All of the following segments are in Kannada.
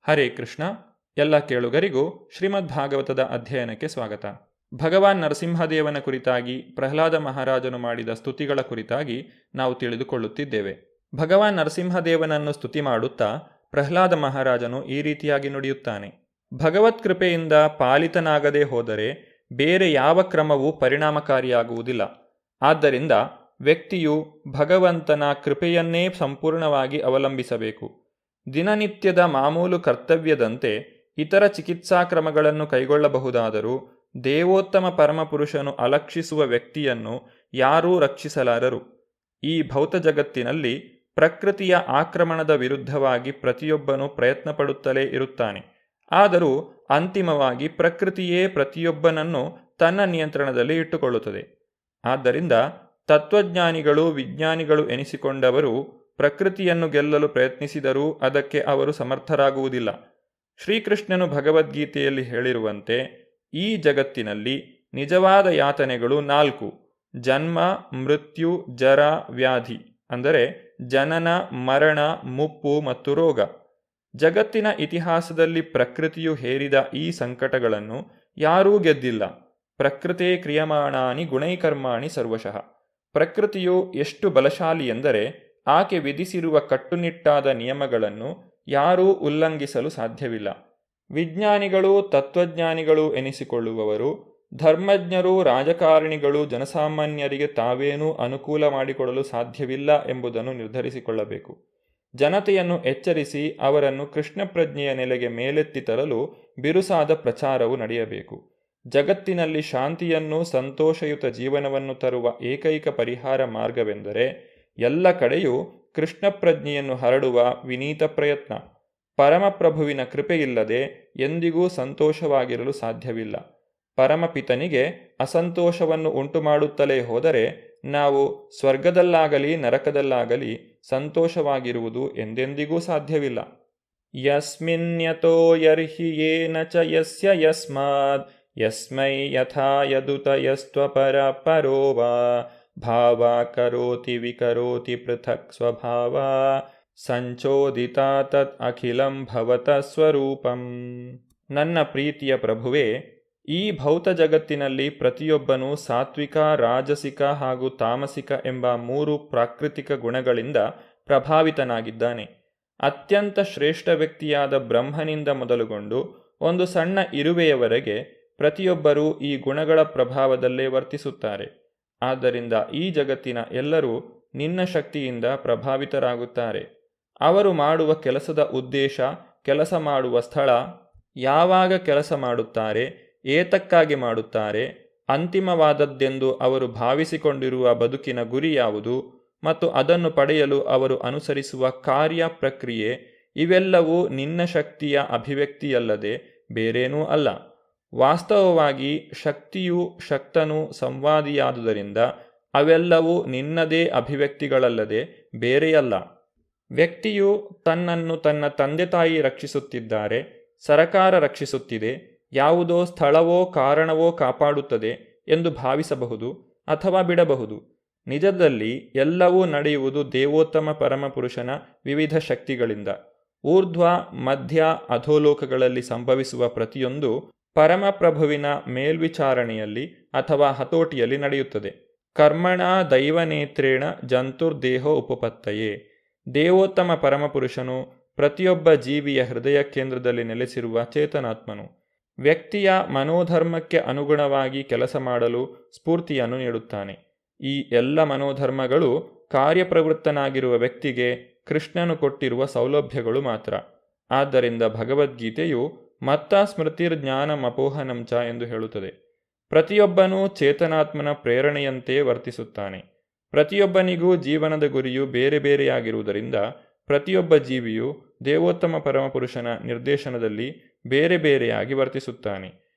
ಹರೇ ಕೃಷ್ಣ. ಎಲ್ಲ ಕೇಳುಗರಿಗೂ ಶ್ರೀಮದ್ ಭಾಗವತದ ಅಧ್ಯಯನಕ್ಕೆ ಸ್ವಾಗತ. ಭಗವಾನ್ ನರಸಿಂಹದೇವನ ಕುರಿತಾಗಿ ಪ್ರಹ್ಲಾದ ಮಹಾರಾಜನು ಮಾಡಿದ ಸ್ತುತಿಗಳ ಕುರಿತಾಗಿ ನಾವು ತಿಳಿದುಕೊಳ್ಳುತ್ತಿದ್ದೇವೆ. ಭಗವಾನ್ ನರಸಿಂಹದೇವನನ್ನು ಸ್ತುತಿ ಮಾಡುತ್ತಾ ಪ್ರಹ್ಲಾದ ಮಹಾರಾಜನು ಈ ರೀತಿಯಾಗಿ ನುಡಿಯುತ್ತಾನೆ. ಭಗವತ್ ಕೃಪೆಯಿಂದ ಪಾಲಿತನಾಗದೆ ಹೋದರೆ ಬೇರೆ ಯಾವ ಕ್ರಮವೂ ಪರಿಣಾಮಕಾರಿಯಾಗುವುದಿಲ್ಲ. ಆದ್ದರಿಂದ ವ್ಯಕ್ತಿಯು ಭಗವಂತನ ಕೃಪೆಯನ್ನೇ ಸಂಪೂರ್ಣವಾಗಿ ಅವಲಂಬಿಸಬೇಕು. ದಿನನಿತ್ಯದ ಮಾಮೂಲು ಕರ್ತವ್ಯದಂತೆ ಇತರ ಚಿಕಿತ್ಸಾ ಕ್ರಮಗಳನ್ನು ಕೈಗೊಳ್ಳಬಹುದಾದರೂ ದೇವೋತ್ತಮ ಪರಮಪುರುಷನು ಅಲಕ್ಷಿಸುವ ವ್ಯಕ್ತಿಯನ್ನು ಯಾರೂ ರಕ್ಷಿಸಲಾರರು. ಈ ಭೌತ ಜಗತ್ತಿನಲ್ಲಿ ಪ್ರಕೃತಿಯ ಆಕ್ರಮಣದ ವಿರುದ್ಧವಾಗಿ ಪ್ರತಿಯೊಬ್ಬನೂ ಪ್ರಯತ್ನ ಪಡುತ್ತಲೇ ಇರುತ್ತಾನೆ. ಆದರೂ ಅಂತಿಮವಾಗಿ ಪ್ರಕೃತಿಯೇ ಪ್ರತಿಯೊಬ್ಬನನ್ನು ತನ್ನ ನಿಯಂತ್ರಣದಲ್ಲಿ ಇಟ್ಟುಕೊಳ್ಳುತ್ತದೆ. ಆದ್ದರಿಂದ ತತ್ವಜ್ಞಾನಿಗಳು, ವಿಜ್ಞಾನಿಗಳು ಎನಿಸಿಕೊಂಡವರು ಪ್ರಕೃತಿಯನ್ನು ಗೆಲ್ಲಲು ಪ್ರಯತ್ನಿಸಿದರೂ ಅದಕ್ಕೆ ಅವರು ಸಮರ್ಥರಾಗುವುದಿಲ್ಲ. ಶ್ರೀಕೃಷ್ಣನು ಭಗವದ್ಗೀತೆಯಲ್ಲಿ ಹೇಳಿರುವಂತೆ ಈ ಜಗತ್ತಿನಲ್ಲಿ ನಿಜವಾದ ಯಾತನೆಗಳು 4: ಜನ್ಮ, ಮೃತ್ಯು, ಜರ, ವ್ಯಾಧಿ. ಅಂದರೆ ಜನನ, ಮರಣ, ಮುಪ್ಪು ಮತ್ತು ರೋಗ. ಜಗತ್ತಿನ ಇತಿಹಾಸದಲ್ಲಿ ಪ್ರಕೃತಿಯು ಹೇರಿದ ಈ ಸಂಕಟಗಳನ್ನು ಯಾರೂ ಗೆದ್ದಿಲ್ಲ. ಪ್ರಕೃತೇ ಕ್ರಿಯಮಾಣಾನಿ ಗುಣೈಕರ್ಮಾಣಿ ಸರ್ವಶಃ. ಪ್ರಕೃತಿಯು ಎಷ್ಟು ಬಲಶಾಲಿ ಎಂದರೆ ಆಕೆ ವಿಧಿಸಿರುವ ಕಟ್ಟುನಿಟ್ಟಾದ ನಿಯಮಗಳನ್ನು ಯಾರೂ ಉಲ್ಲಂಘಿಸಲು ಸಾಧ್ಯವಿಲ್ಲ. ವಿಜ್ಞಾನಿಗಳು, ತತ್ವಜ್ಞಾನಿಗಳು ಎನಿಸಿಕೊಳ್ಳುವವರು, ಧರ್ಮಜ್ಞರು, ರಾಜಕಾರಣಿಗಳು ಜನಸಾಮಾನ್ಯರಿಗೆ ತಾವೇನೂ ಅನುಕೂಲ ಮಾಡಿಕೊಡಲು ಸಾಧ್ಯವಿಲ್ಲ ಎಂಬುದನ್ನು ನಿರ್ಧರಿಸಿಕೊಳ್ಳಬೇಕು. ಜನತೆಯನ್ನು ಎಚ್ಚರಿಸಿ ಅವರನ್ನು ಕೃಷ್ಣ ಪ್ರಜ್ಞೆಯ ನೆಲೆಗೆ ಮೇಲೆತ್ತಿ ತರಲು ಬಿರುಸಾದ ಪ್ರಚಾರವು ನಡೆಯಬೇಕು. ಜಗತ್ತಿನಲ್ಲಿ ಶಾಂತಿಯನ್ನು, ಸಂತೋಷಯುತ ಜೀವನವನ್ನು ತರುವ ಏಕೈಕ ಪರಿಹಾರ ಮಾರ್ಗವೆಂದರೆ ಎಲ್ಲ ಕಡೆಯೂ ಕೃಷ್ಣ ಪ್ರಜ್ಞೆಯನ್ನು ಹರಡುವ ವಿನೀತ ಪ್ರಯತ್ನ. ಪರಮಪ್ರಭುವಿನ ಕೃಪೆಯಿಲ್ಲದೆ ಎಂದಿಗೂ ಸಂತೋಷವಾಗಿರಲು ಸಾಧ್ಯವಿಲ್ಲ. ಪರಮಪಿತನಿಗೆ ಅಸಂತೋಷವನ್ನು ಉಂಟುಮಾಡುತ್ತಲೇ ಹೋದರೆ ನಾವು ಸ್ವರ್ಗದಲ್ಲಾಗಲಿ ನರಕದಲ್ಲಾಗಲಿ ಸಂತೋಷವಾಗಿರುವುದು ಎಂದೆಂದಿಗೂ ಸಾಧ್ಯವಿಲ್ಲ. ಯಸ್ಮಿನ್ಯತೋ ಯರ್ಹಿ ಯೇನ ಚ ಯಸ್ಯ ಯಸ್ಮಾದ್ ಯಸ್ಮೈ ಯಥಾ ಯದುತ ಯಸ್ತ್ವಪರ ಪರೋ ವಾ ಭಾವ ಕರೋತಿ ವಿಕರೋತಿ ಪೃಥಕ್ ಸ್ವಭಾವ ಸಂಚೋದಿತಾ ತತ್ ಅಖಿಲಂ ಭವತ ಸ್ವರೂಪಂ. ನನ್ನ ಪ್ರೀತಿಯ ಪ್ರಭುವೇ, ಈ ಭೌತ ಜಗತ್ತಿನಲ್ಲಿ ಪ್ರತಿಯೊಬ್ಬನೂ ಸಾತ್ವಿಕ, ರಾಜಸಿಕ ಹಾಗೂ ತಾಮಸಿಕ ಎಂಬ 3 ಪ್ರಾಕೃತಿಕ ಗುಣಗಳಿಂದ ಪ್ರಭಾವಿತನಾಗಿದ್ದಾನೆ. ಅತ್ಯಂತ ಶ್ರೇಷ್ಠ ವ್ಯಕ್ತಿಯಾದ ಬ್ರಹ್ಮನಿಂದ ಮೊದಲುಗೊಂಡು ಒಂದು ಸಣ್ಣ ಇರುವೆಯವರೆಗೆ ಪ್ರತಿಯೊಬ್ಬರೂ ಈ ಗುಣಗಳ ಪ್ರಭಾವದಲ್ಲೇ ವರ್ತಿಸುತ್ತಾರೆ. ಆದ್ದರಿಂದ ಈ ಜಗತ್ತಿನ ಎಲ್ಲರೂ ನಿನ್ನ ಶಕ್ತಿಯಿಂದ ಪ್ರಭಾವಿತರಾಗುತ್ತಾರೆ. ಅವರು ಮಾಡುವ ಕೆಲಸದ ಉದ್ದೇಶ, ಕೆಲಸ ಮಾಡುವ ಸ್ಥಳ, ಯಾವಾಗ ಕೆಲಸ ಮಾಡುತ್ತಾರೆ, ಏತಕ್ಕಾಗಿ ಮಾಡುತ್ತಾರೆ, ಅಂತಿಮವಾದದ್ದೆಂದು ಅವರು ಭಾವಿಸಿಕೊಂಡಿರುವ ಬದುಕಿನ ಗುರಿ ಯಾವುದು ಮತ್ತು ಅದನ್ನು ಪಡೆಯಲು ಅವರು ಅನುಸರಿಸುವ ಕಾರ್ಯ ಪ್ರಕ್ರಿಯೆ, ಇವೆಲ್ಲವೂ ನಿನ್ನ ಶಕ್ತಿಯ ಅಭಿವ್ಯಕ್ತಿಯಲ್ಲದೆ ಬೇರೇನೂ ಅಲ್ಲ. ವಾಸ್ತವವಾಗಿ ಶಕ್ತಿಯು ಶಕ್ತನು ಸಂವಾದಿಯಾದುದರಿಂದ ಅವೆಲ್ಲವೂ ನಿನ್ನದೇ ಅಭಿವ್ಯಕ್ತಿಗಳಲ್ಲದೆ ಬೇರೆಯಲ್ಲ. ವ್ಯಕ್ತಿಯು ತನ್ನನ್ನು ತನ್ನ ತಂದೆ ತಾಯಿ ರಕ್ಷಿಸುತ್ತಿದ್ದಾರೆ, ಸರಕಾರ ರಕ್ಷಿಸುತ್ತಿದೆ, ಯಾವುದೋ ಸ್ಥಳವೋ ಕಾರಣವೋ ಕಾಪಾಡುತ್ತದೆ ಎಂದು ಭಾವಿಸಬಹುದು ಅಥವಾ ಬಿಡಬಹುದು. ನಿಜದಲ್ಲಿ ಎಲ್ಲವೂ ನಡೆಯುವುದು ದೇವೋತ್ತಮ ಪರಮಪುರುಷನ ವಿವಿಧ ಶಕ್ತಿಗಳಿಂದ. ಊರ್ಧ್ವ, ಮಧ್ಯ, ಅಧೋಲೋಕಗಳಲ್ಲಿ ಸಂಭವಿಸುವ ಪ್ರತಿಯೊಂದು ಪರಮಪ್ರಭುವಿನ ಮೇಲ್ವಿಚಾರಣೆಯಲ್ಲಿ ಅಥವಾ ಹತೋಟಿಯಲ್ಲಿ ನಡೆಯುತ್ತದೆ. ಕರ್ಮಣ ದೈವನೇತ್ರೇಣ ಜಂತುರ್ದೇಹೋ ಉಪಪತ್ತಯೇ. ದೇವೋತ್ತಮ ಪರಮಪುರುಷನು ಪ್ರತಿಯೊಬ್ಬ ಜೀವಿಯ ಹೃದಯ ಕೇಂದ್ರದಲ್ಲಿ ನೆಲೆಸಿರುವ ಚೇತನಾತ್ಮನು. ವ್ಯಕ್ತಿಯ ಮನೋಧರ್ಮಕ್ಕೆ ಅನುಗುಣವಾಗಿ ಕೆಲಸ ಮಾಡಲು ಸ್ಫೂರ್ತಿಯನ್ನು ನೀಡುತ್ತಾನೆ. ಈ ಎಲ್ಲ ಮನೋಧರ್ಮಗಳು ಕಾರ್ಯಪ್ರವೃತ್ತನಾಗಿರುವ ವ್ಯಕ್ತಿಗೆ ಕೃಷ್ಣನು ಕೊಟ್ಟಿರುವ ಸೌಲಭ್ಯಗಳು ಮಾತ್ರ. ಆದ್ದರಿಂದ ಭಗವದ್ಗೀತೆಯು ಮತ್ತ ಸ್ಮೃತಿರ್ಜ್ಞಾನಮಪೋಹನಂಚ ಎಂದು ಹೇಳುತ್ತದೆ. ಪ್ರತಿಯೊಬ್ಬನೂ ಚೇತನಾತ್ಮನ ಪ್ರೇರಣೆಯಂತೆ ವರ್ತಿಸುತ್ತಾನೆ. ಪ್ರತಿಯೊಬ್ಬನಿಗೂ ಜೀವನದ ಗುರಿಯು ಬೇರೆ ಬೇರೆಯಾಗಿರುವುದರಿಂದ ಪ್ರತಿಯೊಬ್ಬ ಜೀವಿಯು ದೇವೋತ್ತಮ ಪರಮಪುರುಷನ ನಿರ್ದೇಶನದಲ್ಲಿ ಬೇರೆ ಬೇರೆಯಾಗಿ ವರ್ತಿಸುತ್ತಾನೆ.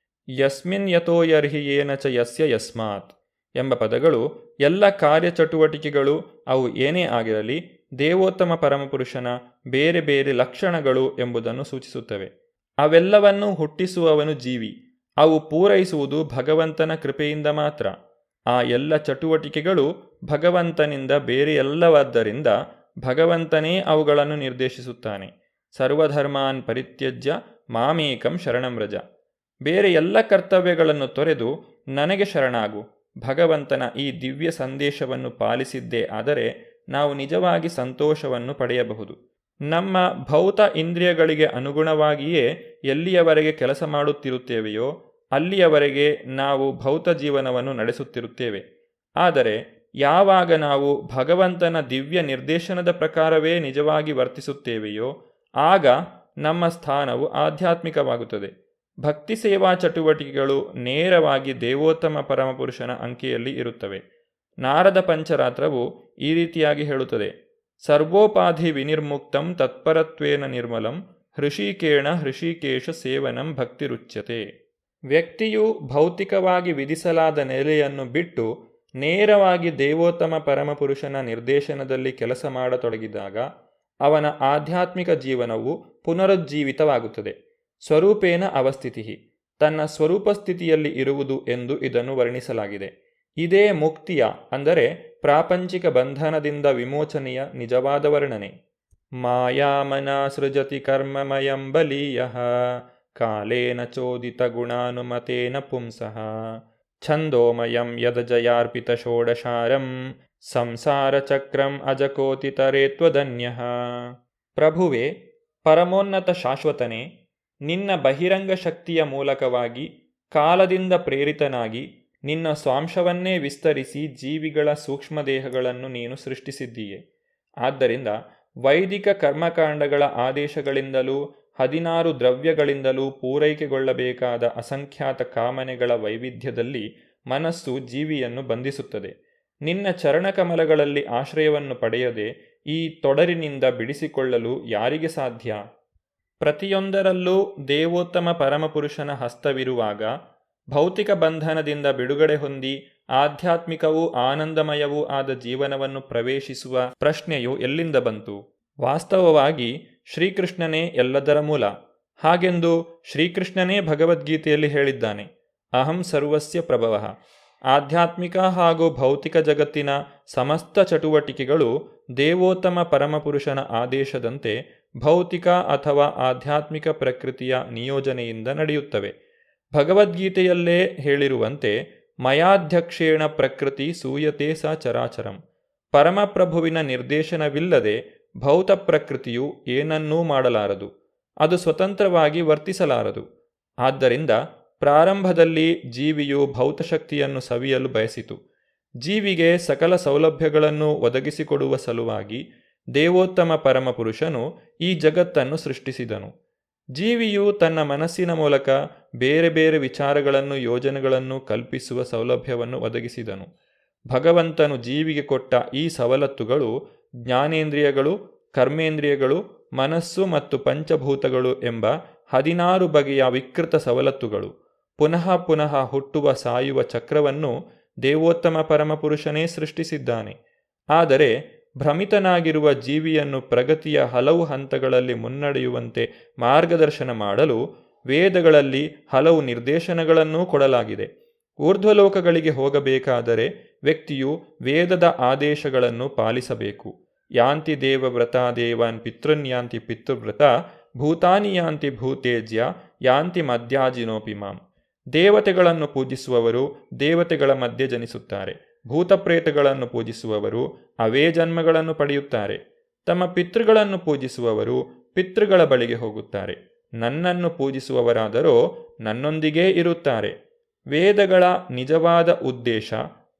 ಯಸ್ಮಿನ್ ಯತೋ ಯರ್ಹಿ ಯೇನ ಚ ಯಸ್ಯ ಯಸ್ಮಾತ್ ಎಂಬ ಪದಗಳು ಎಲ್ಲ ಕಾರ್ಯಚಟುವಟಿಕೆಗಳು, ಅವು ಏನೇ ಆಗಿರಲಿ, ದೇವೋತ್ತಮ ಪರಮಪುರುಷನ ಬೇರೆ ಬೇರೆ ಲಕ್ಷಣಗಳು ಎಂಬುದನ್ನು ಸೂಚಿಸುತ್ತವೆ. ಅವೆಲ್ಲವನ್ನೂ ಹುಟ್ಟಿಸುವವನು ಜೀವಿ. ಅವು ಪೂರೈಸುವುದು ಭಗವಂತನ ಕೃಪೆಯಿಂದ ಮಾತ್ರ. ಆ ಎಲ್ಲ ಚಟುವಟಿಕೆಗಳು ಭಗವಂತನಿಂದ ಬೇರೆಯಲ್ಲವಾದ್ದರಿಂದ ಭಗವಂತನೇ ಅವುಗಳನ್ನು ನಿರ್ದೇಶಿಸುತ್ತಾನೆ. ಸರ್ವಧರ್ಮಾನ್ ಪರಿತ್ಯಜ್ಯ ಮಾಮೇಕಂ ಶರಣಂ ವ್ರಜ. ಬೇರೆ ಎಲ್ಲ ಕರ್ತವ್ಯಗಳನ್ನು ತೊರೆದು ನನಗೆ ಶರಣಾಗು. ಭಗವಂತನ ಈ ದಿವ್ಯ ಸಂದೇಶವನ್ನು ಪಾಲಿಸಿದ್ದೇ ಆದರೆ ನಾವು ನಿಜವಾಗಿ ಸಂತೋಷವನ್ನು ಪಡೆಯಬಹುದು. ನಮ್ಮ ಭೌತ ಇಂದ್ರಿಯಗಳಿಗೆ ಅನುಗುಣವಾಗಿಯೇ ಎಲ್ಲಿಯವರೆಗೆ ಕೆಲಸ ಮಾಡುತ್ತಿರುತ್ತೇವೆಯೋ ಅಲ್ಲಿಯವರೆಗೆ ನಾವು ಭೌತ ಜೀವನವನ್ನು ನಡೆಸುತ್ತಿರುತ್ತೇವೆ. ಆದರೆ ಯಾವಾಗ ನಾವು ಭಗವಂತನ ದಿವ್ಯ ನಿರ್ದೇಶನದ ಪ್ರಕಾರವೇ ನಿಜವಾಗಿ ವರ್ತಿಸುತ್ತೇವೆಯೋ ಆಗ ನಮ್ಮ ಸ್ಥಾನವು ಆಧ್ಯಾತ್ಮಿಕವಾಗುತ್ತದೆ. ಭಕ್ತಿ ಸೇವಾ ಚಟುವಟಿಕೆಗಳು ನೇರವಾಗಿ ದೇವೋತ್ತಮ ಪರಮಪುರುಷನ ಅಂಕೆಯಲ್ಲಿ ಇರುತ್ತವೆ. ನಾರದ ಪಂಚರಾತ್ರವು ಈ ರೀತಿಯಾಗಿ ಹೇಳುತ್ತದೆ: ಸರ್ವೋಪಾಧಿ ವಿನಿರ್ಮುಕ್ತಂ ತತ್ಪರತ್ವೇನ ನಿರ್ಮಲಂ ಹೃಷಿಕೇಣ ಹೃಷಿಕೇಶ ಸೇವನಂ ಭಕ್ತಿರುಚ್ಯತೆ. ವ್ಯಕ್ತಿಯು ಭೌತಿಕವಾಗಿ ವಿಧಿಸಲಾದ ನೆಲೆಯನ್ನು ಬಿಟ್ಟು ನೇರವಾಗಿ ದೇವೋತ್ತಮ ಪರಮಪುರುಷನ ನಿರ್ದೇಶನದಲ್ಲಿ ಕೆಲಸ ಮಾಡತೊಡಗಿದಾಗ ಅವನ ಆಧ್ಯಾತ್ಮಿಕ ಜೀವನವು ಪುನರುಜ್ಜೀವಿತವಾಗುತ್ತದೆ. ಸ್ವರೂಪೇನ ಅವಸ್ಥಿತಿ, ತನ್ನ ಸ್ವರೂಪ ಸ್ಥಿತಿಯಲ್ಲಿ ಇರುವುದು ಎಂದು ಇದನ್ನು ವರ್ಣಿಸಲಾಗಿದೆ. ಇದೇ ಮುಕ್ತಿಯ ಅಂದರೆ ಪ್ರಾಪಂಚಿಕ ಬಂಧನದಿಂದ ವಿಮೋಚನೆಯ ನಿಜವಾದ ವರ್ಣನೆ. ಮಾಯಾಮನ ಸೃಜತಿ ಕರ್ಮಮಯಂ ಬಲೀಯಃ ಕಾಲೇನ ಚೋದಿತ ಗುಣಾನುಮತೇನ ಪುಂಸಃ ಛಂದೋಮಯಂ ಯದಜಯಾರ್ಪಿತ ಷೋಡಶಾರಂ ಸಂಸಾರ ಚಕ್ರಂ ಅಜಕೋತಿತರೇತ್ವದನ್ಯಃ. ಪ್ರಭುವೇ, ಪರಮೋನ್ನತ ಶಾಶ್ವತನೇ, ನಿನ್ನ ಬಹಿರಂಗ ಶಕ್ತಿಯ ಮೂಲಕವಾಗಿ ಕಾಲದಿಂದ ಪ್ರೇರಿತನಾಗಿ ನಿನ್ನ ಸ್ವಾಂಶವನ್ನೇ ವಿಸ್ತರಿಸಿ ಜೀವಿಗಳ ಸೂಕ್ಷ್ಮದೇಹಗಳನ್ನು ನೀನು ಸೃಷ್ಟಿಸಿದ್ದೀಯೆ. ಆದ್ದರಿಂದ ವೈದಿಕ ಕರ್ಮಕಾಂಡಗಳ ಆದೇಶಗಳಿಂದಲೂ 16 ದ್ರವ್ಯಗಳಿಂದಲೂ ಪೂರೈಕೆಗೊಳ್ಳಬೇಕಾದ ಅಸಂಖ್ಯಾತ ಕಾಮನೆಗಳ ವೈವಿಧ್ಯದಲ್ಲಿ ಮನಸ್ಸು ಜೀವಿಯನ್ನು ಬಂಧಿಸುತ್ತದೆ. ನಿನ್ನ ಚರಣಕಮಲಗಳಲ್ಲಿ ಆಶ್ರಯವನ್ನು ಪಡೆಯದೆ ಈ ತೊಡರಿನಿಂದ ಬಿಡಿಸಿಕೊಳ್ಳಲು ಯಾರಿಗೆ ಸಾಧ್ಯ? ಪ್ರತಿಯೊಂದರಲ್ಲೂ ದೇವೋತ್ತಮ ಪರಮಪುರುಷನ ಹಸ್ತವಿರುವಾಗ ಭೌತಿಕ ಬಂಧನದಿಂದ ಬಿಡುಗಡೆ ಹೊಂದಿ ಆಧ್ಯಾತ್ಮಿಕವೂ ಆನಂದಮಯವೂ ಆದ ಜೀವನವನ್ನು ಪ್ರವೇಶಿಸುವ ಪ್ರಶ್ನೆಯು ಎಲ್ಲಿಂದ ಬಂತು? ವಾಸ್ತವವಾಗಿ ಶ್ರೀಕೃಷ್ಣನೇ ಎಲ್ಲದರ ಮೂಲ. ಹಾಗೆಂದು ಶ್ರೀಕೃಷ್ಣನೇ ಭಗವದ್ಗೀತೆಯಲ್ಲಿ ಹೇಳಿದ್ದಾನೆ: ಅಹಂ ಸರ್ವಸ್ಯ ಪ್ರಭವಃ. ಆಧ್ಯಾತ್ಮಿಕ ಹಾಗೂ ಭೌತಿಕ ಜಗತ್ತಿನ ಸಮಸ್ತ ಚಟುವಟಿಕೆಗಳು ದೇವೋತ್ತಮ ಪರಮಪುರುಷನ ಆದೇಶದಂತೆ ಭೌತಿಕ ಅಥವಾ ಆಧ್ಯಾತ್ಮಿಕ ಪ್ರಕೃತಿಯ ನಿಯೋಜನೆಯಿಂದ ನಡೆಯುತ್ತವೆ. ಭಗವದ್ಗೀತೆಯಲ್ಲೇ ಹೇಳಿರುವಂತೆ ಮಯಾಧ್ಯಕ್ಷೇಣ ಪ್ರಕೃತಿ ಸೂಯತೆ ಸ ಚರಾಚರಂ. ಪರಮಪ್ರಭುವಿನ ನಿರ್ದೇಶನವಿಲ್ಲದೆ ಭೌತ ಪ್ರಕೃತಿಯು ಏನನ್ನೂ ಮಾಡಲಾರದು, ಅದು ಸ್ವತಂತ್ರವಾಗಿ ವರ್ತಿಸಲಾರದು. ಆದ್ದರಿಂದ ಪ್ರಾರಂಭದಲ್ಲಿ ಜೀವಿಯು ಭೌತಶಕ್ತಿಯನ್ನು ಸವಿಯಲು ಬಯಸಿತು. ಜೀವಿಗೆ ಸಕಲ ಸೌಲಭ್ಯಗಳನ್ನು ಒದಗಿಸಿಕೊಡುವ ಸಲುವಾಗಿ ದೇವೋತ್ತಮ ಪರಮಪುರುಷನು ಈ ಜಗತ್ತನ್ನು ಸೃಷ್ಟಿಸಿದನು. ಜೀವಿಯು ತನ್ನ ಮನಸ್ಸಿನ ಮೂಲಕ ಬೇರೆ ಬೇರೆ ವಿಚಾರಗಳನ್ನು ಯೋಜನೆಗಳನ್ನು ಕಲ್ಪಿಸುವ ಸೌಲಭ್ಯವನ್ನು ಒದಗಿಸಿದನು. ಭಗವಂತನು ಜೀವಿಗೆ ಕೊಟ್ಟ ಈ ಸವಲತ್ತುಗಳು ಜ್ಞಾನೇಂದ್ರಿಯಗಳು, ಕರ್ಮೇಂದ್ರಿಯಗಳು, ಮನಸ್ಸು ಮತ್ತು ಪಂಚಭೂತಗಳು ಎಂಬ 16 ಬಗೆಯ ವಿಕೃತ ಸವಲತ್ತುಗಳು. ಪುನಃ ಪುನಃ ಹುಟ್ಟುವ ಸಾಯುವ ಚಕ್ರವನ್ನು ದೇವೋತ್ತಮ ಪರಮಪುರುಷನೇ ಸೃಷ್ಟಿಸಿದ್ದಾನೆ. ಆದರೆ ಭ್ರಮಿತನಾಗಿರುವ ಜೀವಿಯನ್ನು ಪ್ರಗತಿಯ ಹಲವು ಹಂತಗಳಲ್ಲಿ ಮುನ್ನಡೆಯುವಂತೆ ಮಾರ್ಗದರ್ಶನ ಮಾಡಲು ವೇದಗಳಲ್ಲಿ ಹಲವು ನಿರ್ದೇಶನಗಳನ್ನೂ ಕೊಡಲಾಗಿದೆ. ಊರ್ಧ್ವಲೋಕಗಳಿಗೆ ಹೋಗಬೇಕಾದರೆ ವ್ಯಕ್ತಿಯು ವೇದದ ಆದೇಶಗಳನ್ನು ಪಾಲಿಸಬೇಕು. ಯಾಂತಿ ದೇವವ್ರತ ದೇವಾನ್ ಪಿತೃನ್ ಯಾಂತಿ ಪಿತೃವ್ರತ ಭೂತಾನಿ ಯಾಂತಿ ಭೂತೇಜ್ಯ ಯಾಂತಿ ಮಧ್ಯಾಜಿನೋಪಿ ಮಾಂ. ದೇವತೆಗಳನ್ನು ಪೂಜಿಸುವವರು ದೇವತೆಗಳ ಮಧ್ಯೆ ಜನಿಸುತ್ತಾರೆ. ಭೂತಪ್ರೇತಗಳನ್ನು ಪೂಜಿಸುವವರು ಅವೇ ಜನ್ಮಗಳನ್ನು ಪಡೆಯುತ್ತಾರೆ. ತಮ್ಮ ಪಿತೃಗಳನ್ನು ಪೂಜಿಸುವವರು ಪಿತೃಗಳ ಬಳಿಗೆ ಹೋಗುತ್ತಾರೆ. ನನ್ನನ್ನು ಪೂಜಿಸುವವರಾದರೋ ನನ್ನೊಂದಿಗೇ ಇರುತ್ತಾರೆ. ವೇದಗಳ ನಿಜವಾದ ಉದ್ದೇಶ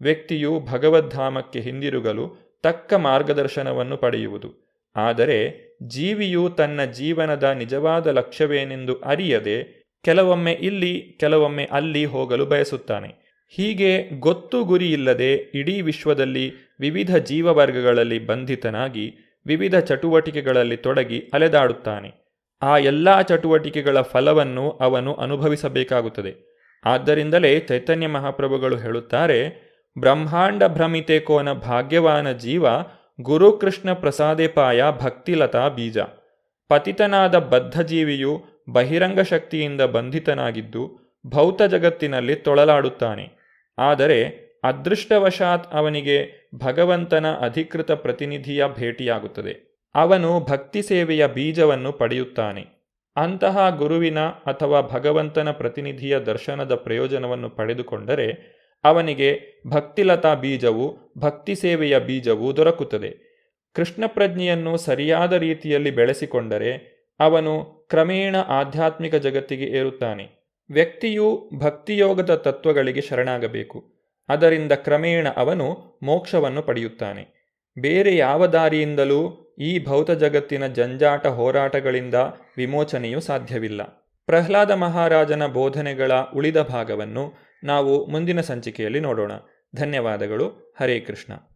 ವ್ಯಕ್ತಿಯು ಭಗವದ್ಧಾಮಕ್ಕೆ ಹಿಂದಿರುಗಲು ತಕ್ಕ ಮಾರ್ಗದರ್ಶನವನ್ನು ಪಡೆಯುವುದು. ಆದರೆ ಜೀವಿಯು ತನ್ನ ಜೀವನದ ನಿಜವಾದ ಲಕ್ಷ್ಯವೇನೆಂದು ಅರಿಯದೆ ಕೆಲವೊಮ್ಮೆ ಇಲ್ಲಿ ಕೆಲವೊಮ್ಮೆ ಅಲ್ಲಿ ಹೋಗಲು ಬಯಸುತ್ತಾನೆ. ಹೀಗೆ ಗೊತ್ತು ಗುರಿಯಿಲ್ಲದೆ ಇಡೀ ವಿಶ್ವದಲ್ಲಿ ವಿವಿಧ ಜೀವವರ್ಗಗಳಲ್ಲಿ ಬಂಧಿತನಾಗಿ ವಿವಿಧ ಚಟುವಟಿಕೆಗಳಲ್ಲಿ ತೊಡಗಿ ಅಲೆದಾಡುತ್ತಾನೆ. ಆ ಎಲ್ಲ ಚಟುವಟಿಕೆಗಳ ಫಲವನ್ನು ಅವನು ಅನುಭವಿಸಬೇಕಾಗುತ್ತದೆ. ಆದ್ದರಿಂದಲೇ ಚೈತನ್ಯ ಮಹಾಪ್ರಭುಗಳು ಹೇಳುತ್ತಾರೆ: ಬ್ರಹ್ಮಾಂಡ ಭ್ರಮಿತೆ ಕೋನ ಭಾಗ್ಯವಾನ ಜೀವ ಗುರುಕೃಷ್ಣ ಪ್ರಸಾದೆ ಪಾಯ ಭಕ್ತಿಲತಾ ಬೀಜ. ಪತಿತನಾದ ಬದ್ಧ ಜೀವಿಯು ಬಹಿರಂಗ ಶಕ್ತಿಯಿಂದ ಬಂಧಿತನಾಗಿದ್ದು ಭೌತ ಜಗತ್ತಿನಲ್ಲಿ ತೊಳಲಾಡುತ್ತಾನೆ. ಆದರೆ ಅದೃಷ್ಟವಶಾತ್ ಅವನಿಗೆ ಭಗವಂತನ ಅಧಿಕೃತ ಪ್ರತಿನಿಧಿಯ ಭೇಟಿಯಾಗುತ್ತದೆ. ಅವನು ಭಕ್ತಿ ಸೇವೆಯ ಬೀಜವನ್ನು ಪಡೆಯುತ್ತಾನೆ. ಅಂತಹ ಗುರುವಿನ ಅಥವಾ ಭಗವಂತನ ಪ್ರತಿನಿಧಿಯ ದರ್ಶನದ ಪ್ರಯೋಜನವನ್ನು ಪಡೆದುಕೊಂಡರೆ ಅವನಿಗೆ ಭಕ್ತಿಲತಾ ಬೀಜವು, ಭಕ್ತಿ ಸೇವೆಯ ಬೀಜವು ದೊರಕುತ್ತದೆ. ಕೃಷ್ಣ ಪ್ರಜ್ಞೆಯನ್ನು ಸರಿಯಾದ ರೀತಿಯಲ್ಲಿ ಬೆಳೆಸಿಕೊಂಡರೆ ಅವನು ಕ್ರಮೇಣ ಆಧ್ಯಾತ್ಮಿಕ ಜಗತ್ತಿಗೆ ಏರುತ್ತಾನೆ. ವ್ಯಕ್ತಿಯು ಭಕ್ತಿಯೋಗದ ತತ್ವಗಳಿಗೆ ಶರಣಾಗಬೇಕು. ಅದರಿಂದ ಕ್ರಮೇಣ ಅವನು ಮೋಕ್ಷವನ್ನು ಪಡೆಯುತ್ತಾನೆ. ಬೇರೆ ಯಾವ ದಾರಿಯಿಂದಲೂ ಈ ಭೌತ ಜಗತ್ತಿನ ಜಂಜಾಟ ಹೋರಾಟಗಳಿಂದ ವಿಮೋಚನೆಯು ಸಾಧ್ಯವಿಲ್ಲ. ಪ್ರಹ್ಲಾದ ಮಹಾರಾಜನ ಬೋಧನೆಗಳ ಉಳಿದ ಭಾಗವನ್ನು ನಾವು ಮುಂದಿನ ಸಂಚಿಕೆಯಲ್ಲಿ ನೋಡೋಣ. ಧನ್ಯವಾದಗಳು. ಹರೇ ಕೃಷ್ಣ.